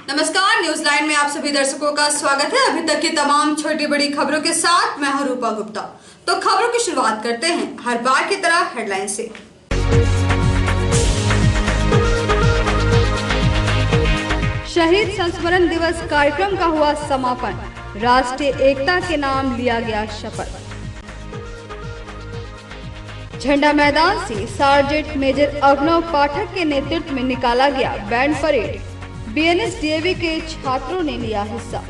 नमस्कार, news line में आप सभी दर्शकों का स्वागत है। अभी तक की तमाम छोटी बड़ी खबरों के साथ मैं हूं रूपा गुप्ता। तो खबरों की शुरुआत करते हैं हर बार की तरह हेडलाइन से। शहीद संस्मरण दिवस कार्यक्रम का हुआ समापन। राष्ट्रीय एकता के नाम लिया गया शपथ। झंडा मैदान से सार्जेंट मेजर अभिनव पाठक के नेतृत्व में निकाला गया बैंड परेड। बीएनएसडीएवी के छात्रों ने लिया हिस्सा।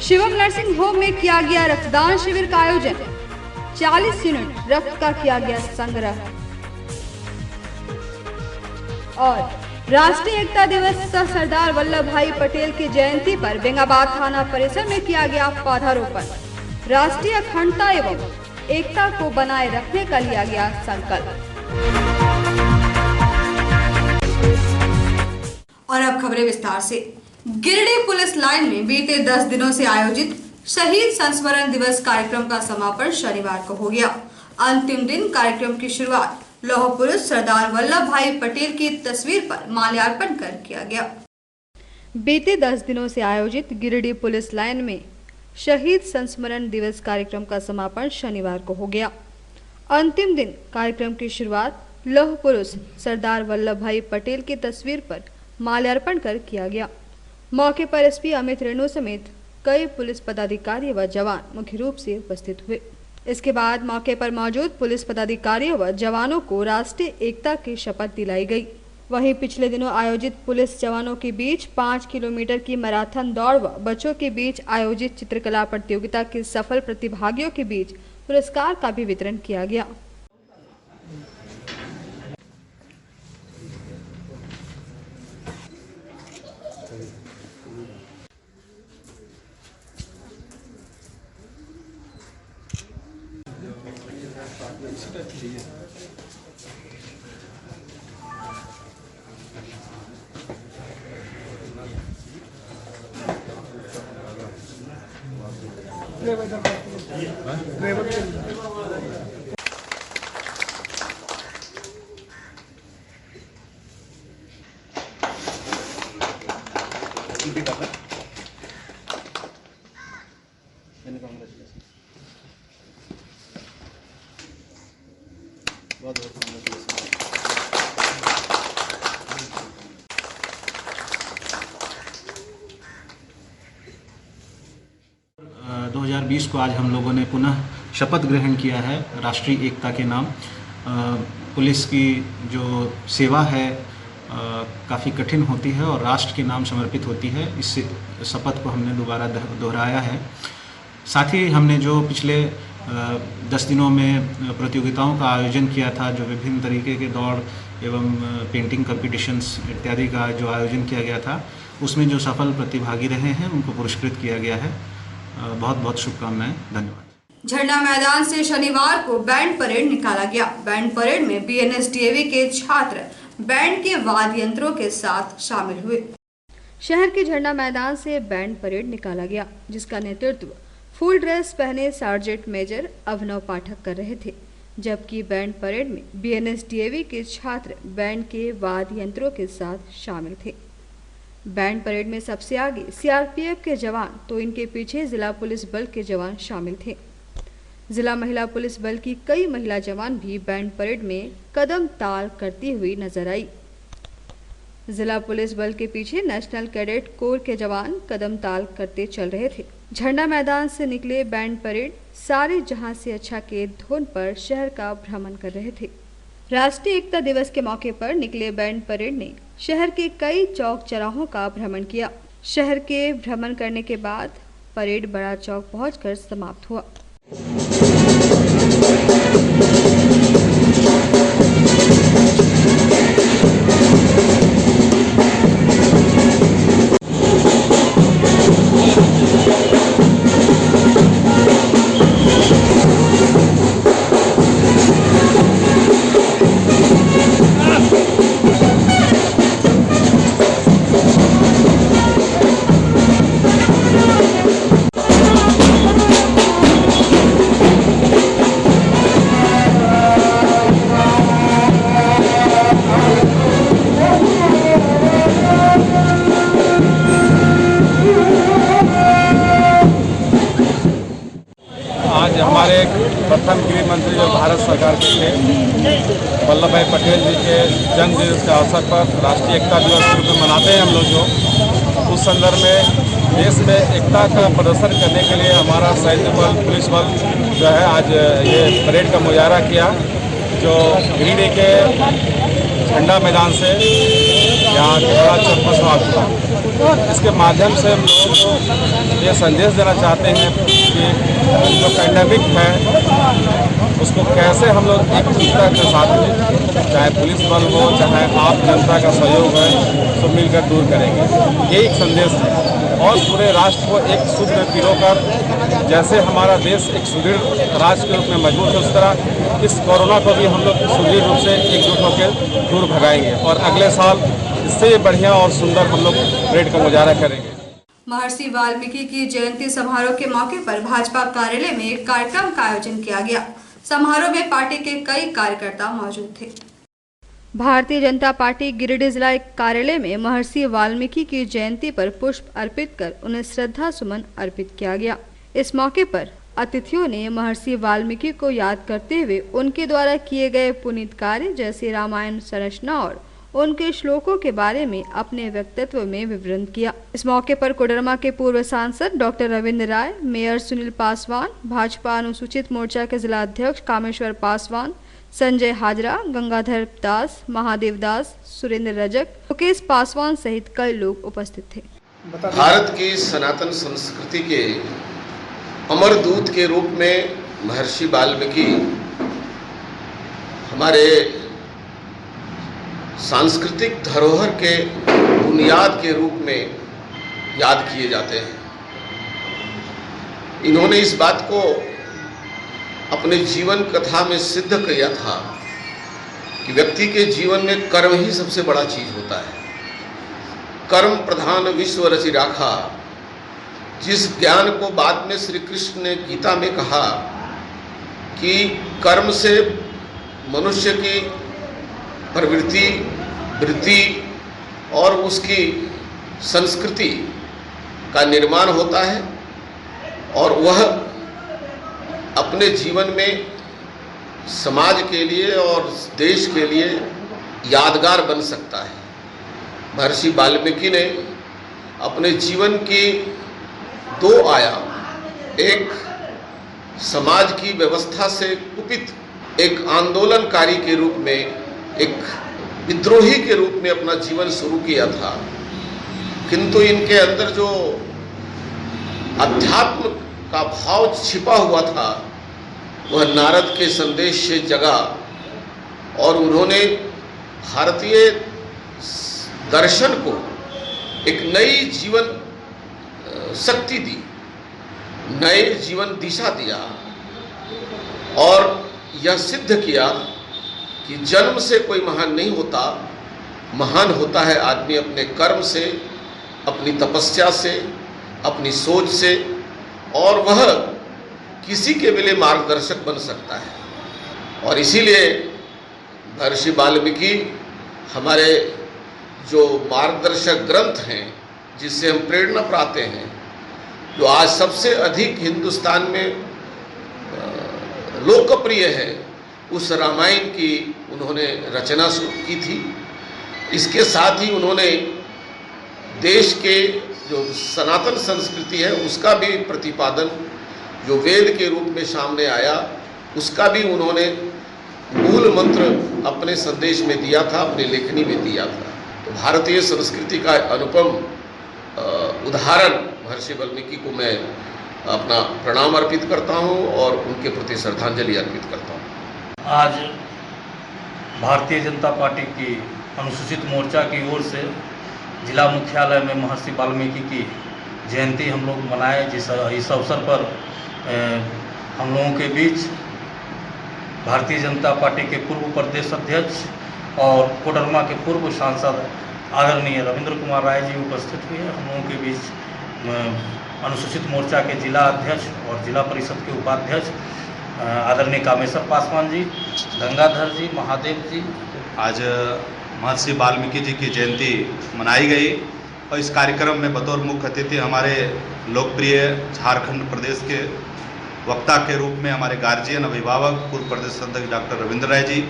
शिवम नर्सिंग होम में किया गया रक्तदान शिविर का आयोजन। 40 यूनिट रक्त का किया गया संग्रह। और राष्ट्रीय एकता दिवस तथा सरदार वल्लभ भाई पटेल की जयंती पर बेंगाबाद थाना परिसर में किया गया पौधारोपण। राष्ट्रीय अखंडता एवं एकता को बनाए रखने का लिया गया संकल्प। और अब खबरें विस्तार से। गिरिडीह पुलिस लाइन में बीते 10 दिनों से आयोजित शहीद संस्मरण दिवस कार्यक्रम का समापन शनिवार को हो गया। अंतिम दिन कार्यक्रम की शुरुआत लौह पुरुष सरदार वल्लभ भाई पटेल की तस्वीर पर माल्यार्पण कर किया गया। बीते 10 दिनों से आयोजित गिरिडीह पुलिस लाइन में शहीद संस्मरण दिवस कार्यक्रम का समापन शनिवार को हो गया। अंतिम दिन कार्यक्रम की शुरुआत लौह पुरुष सरदार वल्लभ भाई पटेल की तस्वीर पर माल्यार्पण कर किया गया। मौके पर एसपी अमित रेणु समेत कई पुलिस पदाधिकारी व जवान मुख्य रूप से उपस्थित हुए। इसके बाद मौके पर मौजूद पुलिस पदाधिकारियों व जवानों को राष्ट्रीय एकता की शपथ दिलाई गई। वहीं पिछले दिनों आयोजित पुलिस जवानों के बीच 5 किलोमीटर की मैराथन दौड़ व बच्चों के बीच आयोजित चित्रकला प्रतियोगिता के सफल प्रतिभागियों के बीच पुरस्कार का भी वितरण किया गया। बहुत बहुत 2020 को आज हम लोगों ने पुनः शपथ ग्रहण किया है राष्ट्रीय एकता के नाम। पुलिस की जो सेवा है काफ़ी कठिन होती है और राष्ट्र के नाम समर्पित होती है। इस शपथ को हमने दोबारा दोहराया है। साथ ही हमने जो पिछले 10 दिनों में प्रतियोगिताओं का आयोजन किया था, जो विभिन्न तरीके के दौड़ एवं पेंटिंग कंपटीशंस इत्यादि का जो आयोजन किया गया था, उसमें जो सफल प्रतिभागी रहे हैं उनको पुरस्कृत किया गया है। बहुत बहुत शुभकामनाएं, धन्यवाद। झंडा मैदान से शनिवार को बैंड परेड निकाला गया। बैंड परेड में बीएनएसडीएवी के छात्र बैंड के वाद्य यंत्रों के साथ शामिल हुए। शहर के झंडा मैदान से बैंड परेड निकाला गया, जिसका नेतृत्व फुल ड्रेस पहने सार्जेंट मेजर अभिनव पाठक कर रहे थे, जबकि बैंड परेड में बीएनएसडीएवी के छात्र बैंड के वाद्य यंत्रों के साथ शामिल थे। बैंड परेड में सबसे आगे सीआरपीएफ के जवान तो इनके पीछे जिला पुलिस बल के जवान शामिल थे। जिला महिला पुलिस बल की कई महिला जवान भी बैंड परेड में कदम ताल करती हुई नजर आई। जिला पुलिस बल के पीछे नेशनल कैडेट कोर के जवान कदम ताल करते चल रहे थे। झंडा मैदान से निकले बैंड परेड सारे जहां से अच्छा के धुन पर शहर का भ्रमण कर रहे थे। राष्ट्रीय एकता दिवस के मौके पर निकले बैंड परेड ने शहर के कई चौक चौराहों का भ्रमण किया। शहर के भ्रमण करने के बाद परेड बड़ा चौक पहुंचकर समाप्त हुआ। प्रथम गृह मंत्री जो भारत सरकार के थे, वल्लभ भाई पटेल जी के जन्म दिवस के अवसर पर राष्ट्रीय एकता दिवस के रूप में मनाते हैं हम लोग जो, उस संदर्भ में देश में एकता का प्रदर्शन करने के लिए हमारा सैन्य बल, पुलिस बल जो है आज ये परेड का मुजाहरा किया, जो गिरिडीह के झंडा मैदान से यहाँ के बड़ा चौक पर समाप्त हुआ। इसके माध्यम से हम लोगों को ये संदेश देना चाहते हैं कि जो पैंडेमिक है उसको कैसे हम लोग एकजुटता के साथ में, चाहे पुलिस बल हो चाहे आम जनता का सहयोग है, तो मिलकर दूर करेंगे। ये एक संदेश है और पूरे राष्ट्र को एक सूत्र में पिरोकर, जैसे हमारा देश एक सुदृढ़ राष्ट्र के रूप में मजबूत है, उस तरह इस कोरोना को भी हम लोग सुदृढ़ रूप से एकजुट होकर दूर भगाएंगे और अगले साल इससे बढ़िया और सुंदर हम लोग परेड का मुजाहरा करेंगे। महर्षि वाल्मीकि की जयंती समारोह के मौके पर भाजपा कार्यालय में एक कार्यक्रम का आयोजन किया गया। समारोह में पार्टी के कई कार्यकर्ता मौजूद थे। भारतीय जनता पार्टी गिरिडीह जिला कार्यालय में महर्षि वाल्मीकि की जयंती पर पुष्प अर्पित कर उन्हें श्रद्धा सुमन अर्पित किया गया। इस मौके पर अतिथियों ने महर्षि वाल्मीकि को याद करते हुए उनके द्वारा किए गए पुनीत कार्य जैसे रामायण संरचना और उनके श्लोकों के बारे में अपने व्यक्तित्व में विवरण किया। इस मौके पर कोडरमा के पूर्व सांसद डॉक्टर रविंद्र राय, मेयर सुनील पासवान, भाजपा अनुसूचित मोर्चा के जिला अध्यक्ष कामेश्वर पासवान, संजय हाजरा, गंगाधर दास, महादेव दास, सुरेंद्र रजक, मुकेश पासवान सहित कई लोग उपस्थित थे। भारत की सनातन संस्कृति के अमर दूत के रूप में महर्षि वाल्मीकि हमारे सांस्कृतिक धरोहर के बुनियाद के रूप में याद किए जाते हैं। इन्होंने इस बात को अपने जीवन कथा में सिद्ध किया था कि व्यक्ति के जीवन में कर्म ही सबसे बड़ा चीज होता है। कर्म प्रधान विश्व रचि राखा, जिस ज्ञान को बाद में श्री कृष्ण ने गीता में कहा कि कर्म से मनुष्य की प्रवृत्ति, वृत्ति और उसकी संस्कृति का निर्माण होता है और वह अपने जीवन में समाज के लिए और देश के लिए यादगार बन सकता है। महर्षि वाल्मीकि ने अपने जीवन की दो आयाम, एक समाज की व्यवस्था से कुपित एक आंदोलनकारी के रूप में, एक विद्रोही के रूप में अपना जीवन शुरू किया था, किंतु इनके अंदर जो अध्यात्म का भाव छिपा हुआ था वह नारद के संदेश से जगा और उन्होंने भारतीय दर्शन को एक नई जीवन शक्ति दी, नए जीवन दिशा दिया और यह सिद्ध किया कि जन्म से कोई महान नहीं होता, महान होता है आदमी अपने कर्म से, अपनी तपस्या से, अपनी सोच से, और वह किसी के लिए मार्गदर्शक बन सकता है। और इसीलिए महर्षि वाल्मीकि हमारे जो मार्गदर्शक ग्रंथ हैं, जिससे हम प्रेरणा पाते हैं, जो आज सबसे अधिक हिंदुस्तान में लोकप्रिय है, उस रामायण की उन्होंने रचना की थी। इसके साथ ही उन्होंने देश के जो सनातन संस्कृति है उसका भी प्रतिपादन, जो वेद के रूप में सामने आया, उसका भी उन्होंने मूल मंत्र अपने संदेश में दिया था, अपनी लेखनी में दिया था। तो भारतीय संस्कृति का अनुपम उदाहरण महर्षि वाल्मीकि को मैं अपना प्रणाम अर्पित करता हूं और उनके प्रति श्रद्धांजलि अर्पित करता हूं। आज भारतीय जनता पार्टी की अनुसूचित मोर्चा की ओर से जिला मुख्यालय में महर्षि वाल्मीकि की जयंती हम लोग मनाए। इस अवसर पर हम लोगों के बीच भारतीय जनता पार्टी के पूर्व प्रदेश अध्यक्ष और कोडरमा के पूर्व सांसद आदरणीय रविंद्र कुमार राय जी उपस्थित हुए। हम लोगों के बीच अनुसूचित मोर्चा के जिला अध्यक्ष और जिला परिषद के उपाध्यक्ष आदरणीय कामेश्वर पासवान जी, गंगाधर जी, महादेव जी। आज महर्षि वाल्मीकि जी की जयंती मनाई गई और इस कार्यक्रम में बतौर मुख्य अतिथि हमारे लोकप्रिय झारखंड प्रदेश के वक्ता के रूप में हमारे गार्जियन अभिभावक पूर्व प्रदेश अध्यक्ष डॉक्टर रविंद्र राय जी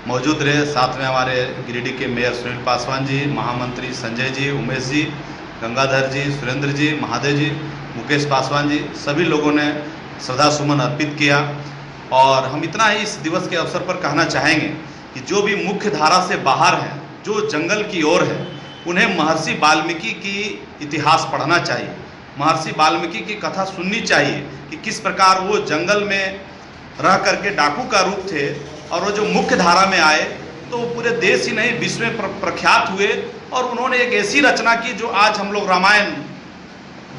मौजूद रहे। साथ में हमारे गिरिडीह के मेयर सुनील पासवान जी, महामंत्री संजय जी, उमेश जी, गंगाधर जी, सुरेंद्र जी, महादेव जी, मुकेश पासवान जी, सभी लोगों ने श्रद्धा सुमन अर्पित किया। और हम इतना ही इस दिवस के अवसर पर कहना चाहेंगे कि जो भी मुख्य धारा से बाहर हैं, जो जंगल की ओर है, उन्हें महर्षि वाल्मीकि की इतिहास पढ़ना चाहिए, महर्षि वाल्मीकि की कथा सुननी चाहिए कि किस प्रकार वो जंगल में रह करके डाकू का रूप थे और वो जो मुख्य धारा में आए तो वो पूरे देश ही नहीं विश्व में प्रख्यात हुए। और उन्होंने एक ऐसी रचना की जो आज हम लोग रामायण,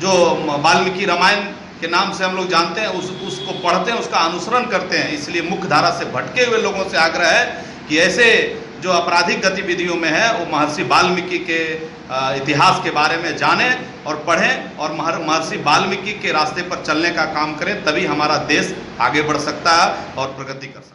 जो वाल्मीकि रामायण के नाम से हम लोग जानते हैं, उसको पढ़ते हैं, उसका अनुसरण करते हैं। इसलिए मुख्य धारा से भटके हुए लोगों से आग्रह है कि ऐसे जो आपराधिक गतिविधियों में है वो महर्षि वाल्मीकि के इतिहास के बारे में जानें और पढ़ें और महर्षि वाल्मीकि के रास्ते पर चलने का काम करें, तभी हमारा देश आगे बढ़ सकता है और प्रगति कर सकता है।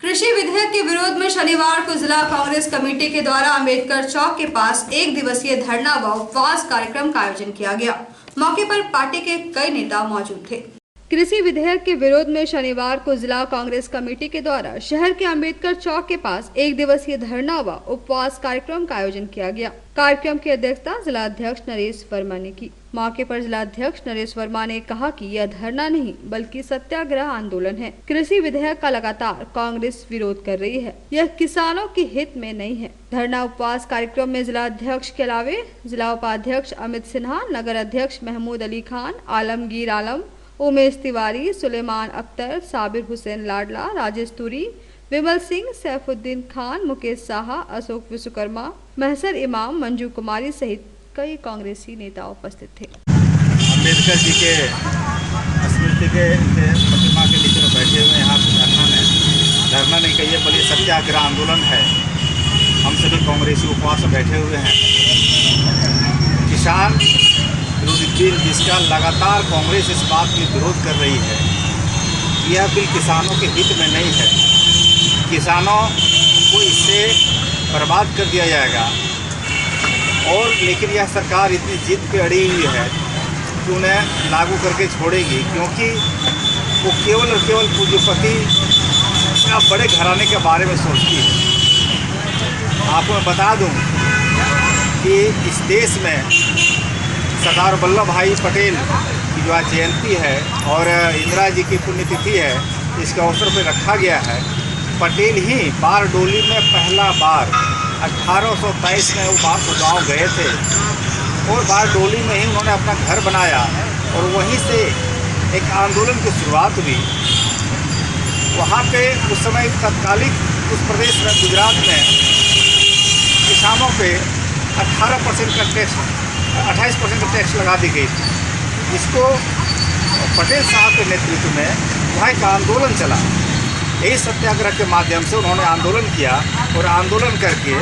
कृषि विधेयक के विरोध में शनिवार को जिला कांग्रेस कमेटी के द्वारा अंबेडकर चौक के पास 1 दिवसीय धरना व उपवास कार्यक्रम का आयोजन किया गया। मौके पर पार्टी के कई नेता मौजूद थे। कृषि विधेयक के विरोध में शनिवार को जिला कांग्रेस कमेटी के द्वारा शहर के अंबेडकर चौक के पास 1 दिवसीय धरना व उपवास कार्यक्रम का आयोजन किया गया। कार्यक्रम की अध्यक्षता जिला अध्यक्ष नरेश वर्मा ने की। मौके पर जिला अध्यक्ष नरेश वर्मा ने कहा कि यह धरना नहीं बल्कि सत्याग्रह आंदोलन है। कृषि विधेयक का लगातार कांग्रेस विरोध कर रही है, यह किसानों के हित में नहीं है। धरना उपवास कार्यक्रम में जिला अध्यक्ष के अलावे जिला उपाध्यक्ष अमित सिन्हा, नगर अध्यक्ष महमूद अली खान, आलमगीर आलम, उमेश तिवारी, सुलेमान अख्तर, साबिर हुसैन लाडला, राजेश तुरी, विमल सिंह, सैफुद्दीन खान, मुकेश साहा, अशोक विश्वकर्मा, महसर इमाम, मंजू कुमारी सहित कई कांग्रेसी नेता उपस्थित थे। अम्बेडकर जी के स्मृति के प्रतिमा के नीचे बैठे हुए यहाँ धरना नहीं कहिए बल्कि सत्याग्रह आंदोलन है। हम सभी कांग्रेसी उपवास में बैठे हुए हैं। किसान विरोधी बिल जिसका लगातार कांग्रेस इस बात की विरोध कर रही है, यह बिल किसानों के हित में नहीं है। किसानों को इससे बर्बाद कर दिया जाएगा। और लेकिन यह सरकार इतनी जिद पे अड़ी हुई है कि उन्हें लागू करके छोड़ेगी, क्योंकि वो केवल और केवल पूंजीपति या बड़े घराने के बारे में सोचती है। आपको मैं बता दूं कि इस देश में सरदार वल्लभ भाई पटेल की जो आज जयंती है और इंदिरा जी की पुण्यतिथि है, इसके अवसर पर रखा गया है। पटेल ही बारडोली में पहला बार 1823 में वो गाँव गए थे और बारडोली में ही उन्होंने अपना घर बनाया और वहीं से एक आंदोलन की शुरुआत हुई। वहाँ पे उस समय तत्कालिक उस प्रदेश में गुजरात में किसानों पे 18% का टैक्स 28% का टैक्स लगा दी गई थी। इसको पटेल साहब के नेतृत्व में वहाँ एक आंदोलन चला। यही सत्याग्रह के माध्यम से उन्होंने आंदोलन किया और आंदोलन करके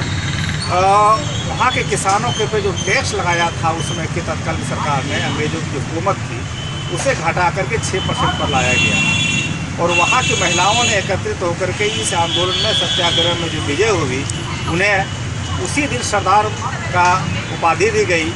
वहाँ के किसानों के पे जो टैक्स लगाया था उस समय की तत्कालीन सरकार ने, अंग्रेजों की जो हुकूमत थी, उसे घटा करके 6% पर लाया गया। और वहाँ की महिलाओं ने एकत्रित होकर के इस आंदोलन में सत्याग्रह में जो विजय हुई, उन्हें उसी दिन सरदार का उपाधि दी गई।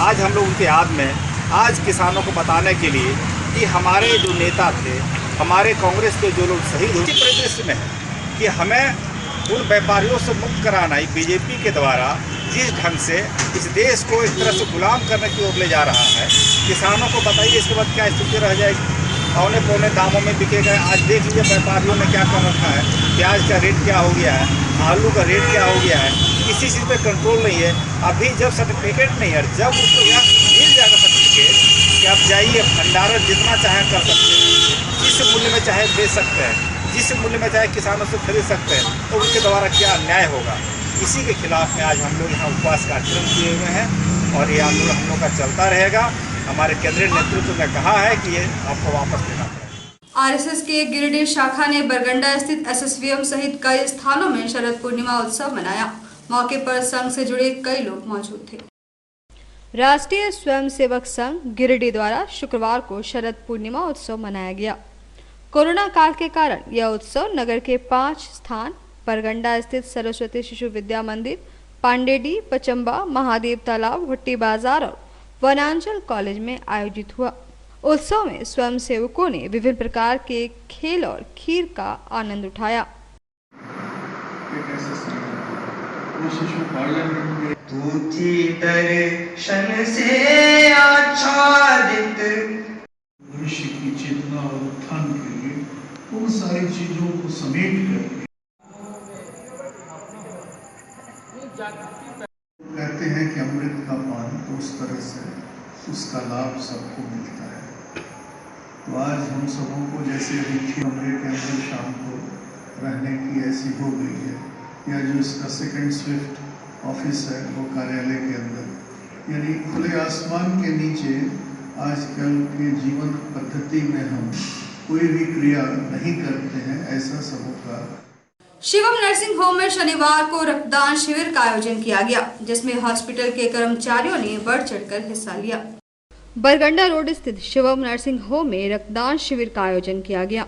आज हम लोग उनके याद में आज किसानों को बताने के लिए कि हमारे जो नेता थे, हमारे कांग्रेस के जो लोग शहीद हुए, इसी परिदृश्य में है कि हमें उन व्यापारियों से मुक्त कराना ही बीजेपी के द्वारा जिस ढंग से इस देश को एक तरह से गुलाम करने की ओर ले जा रहा है। किसानों को बताइए इसके बाद क्या स्थिति रह जाएगी। औने पौने दामों में बिकेगा। आज देख लीजिए व्यापारियों ने क्या कर रखा है, प्याज का रेट क्या हो गया है, आलू का रेट क्या हो गया है, किसी चीज़ पे कंट्रोल नहीं है। अभी जब सर्टिफिकेट नहीं है, जब उसको यहाँ मिल जाएगा सर्टिफिकेट कि आप जाइए भंडारण जितना चाहे कर सकते हैं, जिस मूल्य में चाहे बेच सकते हैं, जिस मूल्य में चाहे किसानों से खरीद सकते हैं, तो उनके द्वारा क्या अन्याय होगा। इसी के खिलाफ में आज हम लोग यहाँ उपवास कार्यक्रम किए हुए हैं और ये आंदोलन हम लोग का चलता रहेगा। हमारे केंद्रीय नेतृत्व ने कहा है कि ये आपको वापस लेना पड़ेगा। आरएसएस के गिरिडीह शाखा ने बरगंडा स्थित एसएसवीएम सहित कई स्थानों में शरद पूर्णिमा उत्सव मनाया। मौके पर संघ से जुड़े कई लोग मौजूद थे। राष्ट्रीय स्वयंसेवक संघ गिरिडीह द्वारा शुक्रवार को शरद पूर्णिमा उत्सव मनाया गया। कोरोना काल के कारण यह उत्सव नगर के 5 स्थान बरगंडा स्थित सरस्वती शिशु विद्या मंदिर, पांडेडी, पचम्बा, महादेव तालाब, भट्टी बाजार और वनांचल कॉलेज में आयोजित हुआ। उत्सव में स्वयंसेवकों ने विभिन्न प्रकार के खेल और खीर का आनंद उठाया। दर्शन से आच्छादित भविष्य की चेतना और उत्थान के लिए उन सारी चीजों को समेट कर कहते हैं कि अमृत का पान तो उस तरह से उसका लाभ सबको मिलता है। तो आज हम सबों को जैसे अभी कमरे के अंदर शाम को रहने की ऐसी हो गई है, या जो इसका सेकंड स्विफ्ट ऑफिस है वो कार्यालय के अंदर, यानी खुले आसमान के नीचे आजकल के जीवन पद्धति में हम कोई भी क्रिया नहीं करते हैं, ऐसा सबों का। शिवम नर्सिंग होम में शनिवार को रक्तदान शिविर का आयोजन किया गया, जिसमें हॉस्पिटल के कर्मचारियों ने बढ़ चढ़कर हिस्सा लिया। बरगंडा रोड स्थित शिवम नर्सिंग होम में रक्तदान शिविर का आयोजन किया गया।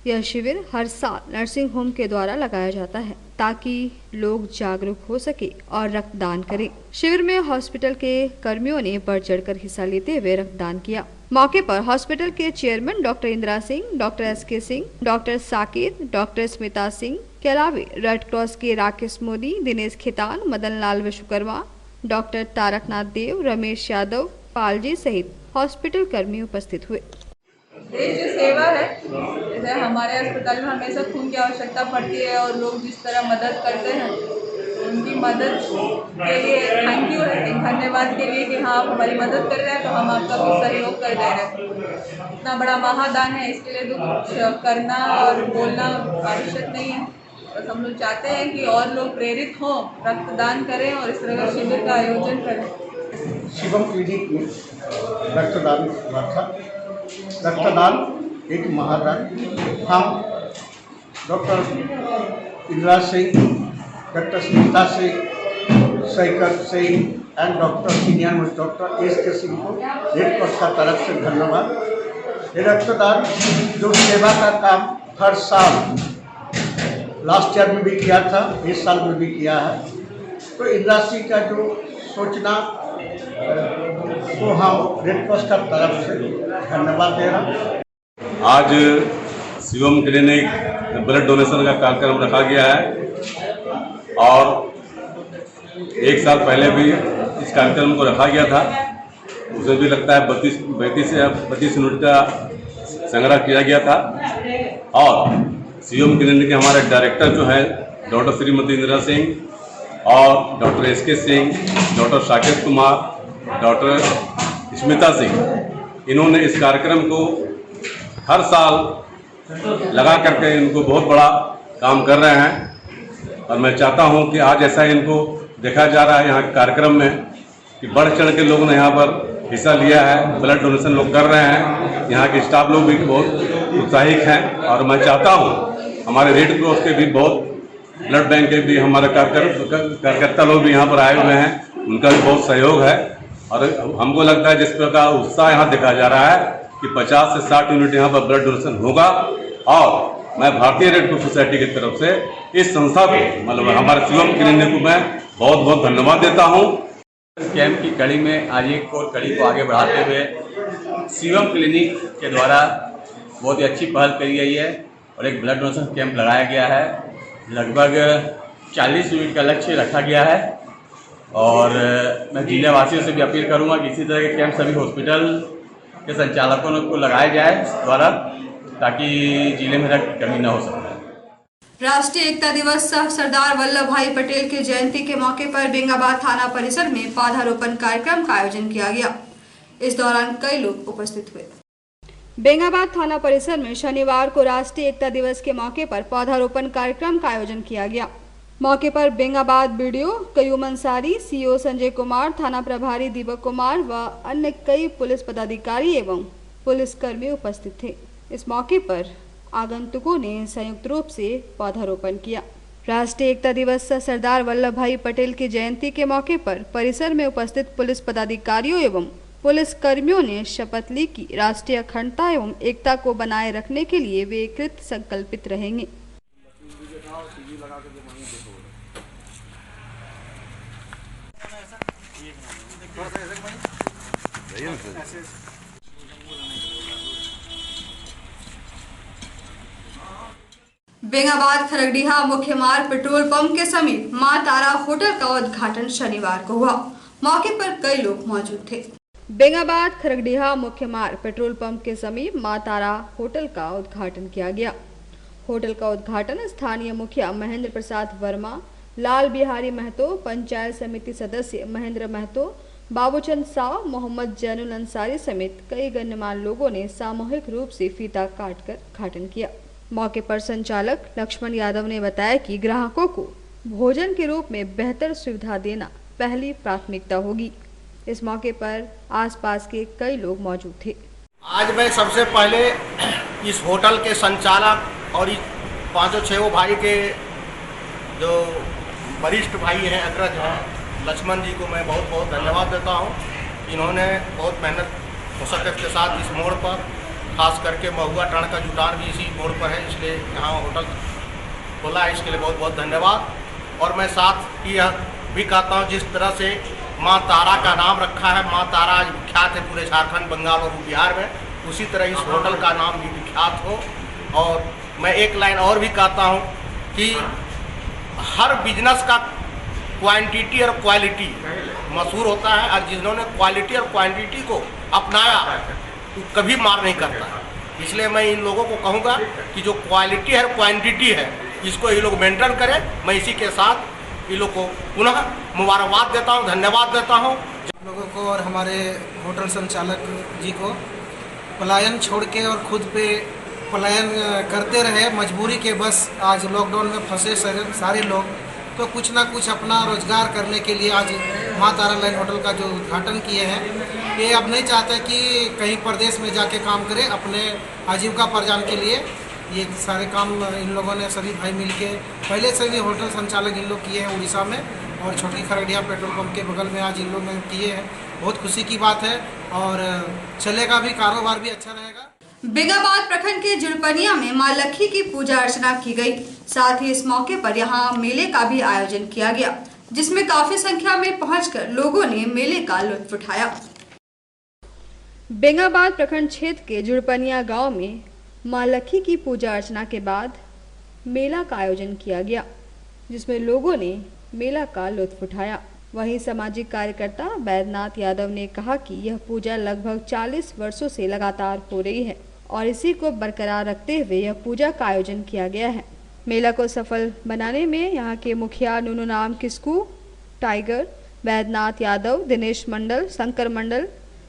यह शिविर हर साल नर्सिंग होम के द्वारा लगाया जाता है ताकि लोग जागरूक हो सके और रक्तदान करें। शिविर में हॉस्पिटल के कर्मियों ने बढ़ चढ़कर हिस्सा लेते हुए रक्तदान किया। मौके पर हॉस्पिटल के chairman doctor Indira Singh, doctor SK Singh, doctor Saket, doctor Smita Singh के अलावा रेड क्रॉस के राकेश मोदी, दिनेश खेतान, मदन लाल विश्वकर्मा, डॉक्टर तारकनाथ देव, रमेश यादव, पालजी सहित हॉस्पिटल कर्मी उपस्थित हुए। देश जो सेवा है, जैसे हमारे अस्पताल में हमेशा खून की आवश्यकता पड़ती है और लोग जिस तरह मदद करते हैं, उनकी मदद के लिए थैंक यू है, धन्यवाद के लिए कि हाँ आप हमारी मदद कर रहे हैं तो हम आपका कुछ सहयोग कर दे रहे हैं। इतना बड़ा महादान है, इसके लिए तो कुछ करना और बोलना आवश्यक नहीं है। बस हम लोग चाहते हैं कि और लोग प्रेरित हों, रक्तदान करें और इस तरह का शिविर का आयोजन करें। शिवम क्लिनिक में रक्तदान हुआ था। रक्तदान एक महादान। हम doctor Indira Singh, doctor Smita Singh, Shekhar Singh and doctor senior में डॉक्टर एसके सिंह को रेड क्रॉस का तरफ से धन्यवाद। ये रक्तदान जो सेवा का काम हर साल लास्ट ईयर में भी किया था, इस साल में भी किया है, तो इंदिरा सिंह का जो सोचना तो हम रेड क्रॉस का तरफ से धन्यवाद दे रहा। आज शिवम क्लिनिक ब्लड डोनेशन का कार्यक्रम रखा गया है और एक साल पहले भी इस कार्यक्रम को रखा गया था। उसे भी लगता है 32 यूनिट का संग्रह किया गया था और शिवम क्लिनिक के हमारे डायरेक्टर जो है डॉक्टर श्रीमती इंदिरा सिंह और doctor SK Singh, doctor Saket Kumar, doctor Smita Singh, इन्होंने इस कार्यक्रम को हर साल लगा करके इनको बहुत बड़ा काम कर रहे हैं और मैं चाहता हूं कि आज ऐसा इनको देखा जा रहा है यहाँ के कार्यक्रम में कि बढ़ चढ़ के लोगों ने यहाँ पर हिस्सा लिया है, ब्लड डोनेशन लोग कर रहे हैं। यहाँ के स्टाफ लोग भी बहुत उत्साहित हैं और मैं चाहता हूँ हमारे रेड क्रॉस के भी बहुत, ब्लड बैंक के भी हमारे कार्यकर्ता लोग भी यहाँ पर आए हुए हैं, उनका भी बहुत सहयोग है और हमको लगता है जिस प्रकार उत्साह यहाँ देखा जा रहा है कि 50 से 60 यूनिट यहाँ पर ब्लड डोनेशन होगा और मैं भारतीय रेड क्रॉस सोसाइटी की तरफ से इस संस्था को, मतलब हमारे शिवम क्लिनिक को मैं बहुत बहुत धन्यवाद देता हूँ। कैंप की कड़ी में आज एक और कड़ी को आगे बढ़ाते हुए शिवम क्लिनिक के द्वारा बहुत ही अच्छी पहल करी गई है और एक ब्लड डोनेशन कैंप लगाया गया है। लगभग 40 यूनिट का लक्ष्य रखा गया है और मैं जिले वासियों से भी अपील करूंगा कि इसी तरह के कैंप सभी हॉस्पिटल के संचालकों को लगाया जाए द्वारा, ताकि जिले में रक्त कमी न हो सके। राष्ट्रीय एकता दिवस सह सरदार वल्लभ भाई पटेल की जयंती के मौके पर बेंगाबाद थाना परिसर में पौधारोपण कार्यक्रम का आयोजन किया गया। इस दौरान कई लोग उपस्थित हुए। बेंगाबाद थाना परिसर में शनिवार को राष्ट्रीय एकता दिवस के मौके पर पौधारोपण कार्यक्रम का आयोजन किया गया। मौके पर बेंगाबाद बीडीओ कयूम अंसारी, सीओ संजय कुमार, थाना प्रभारी दीपक कुमार व अन्य कई पुलिस पदाधिकारी एवं पुलिसकर्मी उपस्थित थे। इस मौके पर आगंतुकों ने संयुक्त रूप से पौधारोपण किया। राष्ट्रीय एकता दिवस सरदार वल्लभ भाई पटेल की जयंती के मौके पर परिसर में उपस्थित पुलिस पदाधिकारियों एवं पुलिस कर्मियों ने शपथ ली कि राष्ट्रीय अखंडता एवं एकता को बनाए रखने के लिए वे कृत संकल्पित रहेंगे। बेंगाबाद खरगडीहा मुख्य मार्ग पेट्रोल पंप के समीप मां तारा होटल का उद्घाटन शनिवार को हुआ। मौके पर कई लोग मौजूद थे। बेंगाबाद खरगडीहा मुख्य मार्ग पेट्रोल पंप के समीप मां तारा होटल का उद्घाटन किया गया। होटल का उद्घाटन स्थानीय मुखिया महेंद्र प्रसाद वर्मा, लाल बिहारी महतो, पंचायत समिति सदस्य महेंद्र महतो, बाबूचंद साव, मोहम्मद जैनुल अंसारी समेत कई गण्यमान्य लोगों ने सामूहिक रूप से फीता काटकर उद्घाटन किया। मौके पर संचालक लक्ष्मण यादव ने बताया कि ग्राहकों को भोजन के रूप में बेहतर सुविधा देना पहली प्राथमिकता होगी। इस मौके पर आसपास के कई लोग मौजूद थे। आज मैं सबसे पहले इस होटल के संचालक और इस 5-6 भाई के जो वरिष्ठ भाई हैं, अग्रज हैं, लक्ष्मण जी को मैं बहुत बहुत धन्यवाद देता हूं। इन्होंने बहुत मेहनत मुशक्कत के साथ इस मोड़ पर, खास करके महुआ टर्न का जुटान भी इसी मोड़ पर है, इसलिए यहाँ होटल खोला है, इसके लिए बहुत बहुत धन्यवाद। और मैं साथ यह भी कहता हूँ, जिस तरह से माँ तारा का नाम रखा है, माँ तारा आज विख्यात है पूरे झारखंड, बंगाल और बिहार में, उसी तरह इस होटल का नाम भी विख्यात हो। और मैं एक लाइन और भी कहता हूँ कि हर बिजनेस का क्वांटिटी और क्वालिटी मशहूर होता है, और जिन्होंने क्वालिटी और क्वांटिटी को अपनाया वो कभी मार नहीं करता है। इसलिए मैं इन लोगों को कहूँगा कि जो क्वालिटी है, क्वांटिटी है, इसको ये लोग मेंटेन करें। मैं इसी के साथ इन लोग को पुनः मुबारकबाद देता हूँ, धन्यवाद देता हूँ। लोगों को और हमारे होटल संचालक जी को पलायन छोड़ के और खुद पे पलायन करते रहे, मजबूरी के बस आज लॉकडाउन में फंसे सारे लोग, तो कुछ ना कुछ अपना रोजगार करने के लिए आज माँ तारा लाइन होटल का जो उद्घाटन किए हैं, ये अब नहीं चाहते कि कहीं प्रदेश में जाके काम करें। अपने आजीविका प्रदान के लिए ये सारे काम इन लोगों ने सभी भाई मिलके पहले से भी होटल संचालक इन लोग किए हैं उड़ीसा में, और छोटी खरगडिया पेट्रोल पंप के बगल में आज इन लोग ने किए हैं। बहुत खुशी की बात है और चलेगा भी, कारोबार भी अच्छा रहेगा। बेंगाबाद प्रखंड के जुड़पनिया में मां लक्ष्मी की पूजा अर्चना की गई। साथ ही इस मौके पर यहां मेले का भी आयोजन किया गया, जिसमें काफी संख्या में पहुंचकर लोगों ने मेले का लुत्फ उठाया। बेंगाबाद प्रखंड क्षेत्र के जुड़पनिया गांव में मां लक्ष्मी की पूजा अर्चना के बाद मेला का आयोजन किया गया, जिसमें लोगों ने मेला का लुत्फ उठाया। वहीं सामाजिक कार्यकर्ता बैद्यनाथ यादव ने कहा कि यह पूजा लगभग 40 वर्षों से लगातार हो रही है और इसी को बरकरार रखते हुए यह पूजा का आयोजन किया गया है। मेला को सफल बनाने में यहाँ के मुखिया नूनू नाम किस्कू, टाइगर, बैद्यनाथ यादव, दिनेश मंडल, शंकर मंडल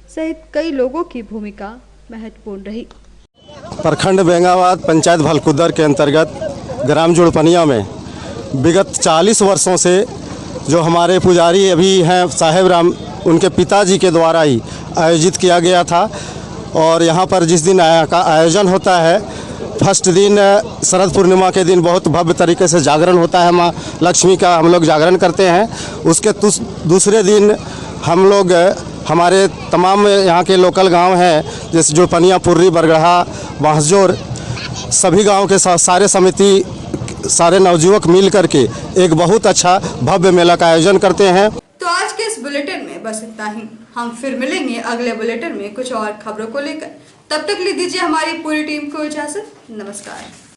सहित कई लोगों की भूमिका महत्वपूर्ण रही। प्रखंड बेंगाबाद पंचायत भलकुदर के अंतर्गत ग्राम जुड़पनिया में विगत 40 वर्षों से जो हमारे पुजारी अभी हैं साहेब राम, उनके पिताजी के द्वारा ही आयोजित किया गया था। और यहाँ पर जिस दिन का आयोजन होता है, फर्स्ट दिन शरद पूर्णिमा के दिन बहुत भव्य तरीके से जागरण होता है, माँ लक्ष्मी का हम लोग जागरण करते हैं। उसके दूसरे दिन हम लोग हमारे तमाम यहाँ के लोकल गांव हैं, जैसे जुड़पनिया, पुर्री, बरगढ़ा, बांसजोर, सभी गांव के सारे समिति, सारे नवयुवक मिल करके एक बहुत अच्छा भव्य मेला का आयोजन करते हैं। तो आज के इस बुलेटिन में बस इतना ही। हम फिर मिलेंगे अगले बुलेटिन में कुछ और खबरों को लेकर। तब तक ले दीजिए हमारी पूरी टीम को इजाजत। नमस्कार।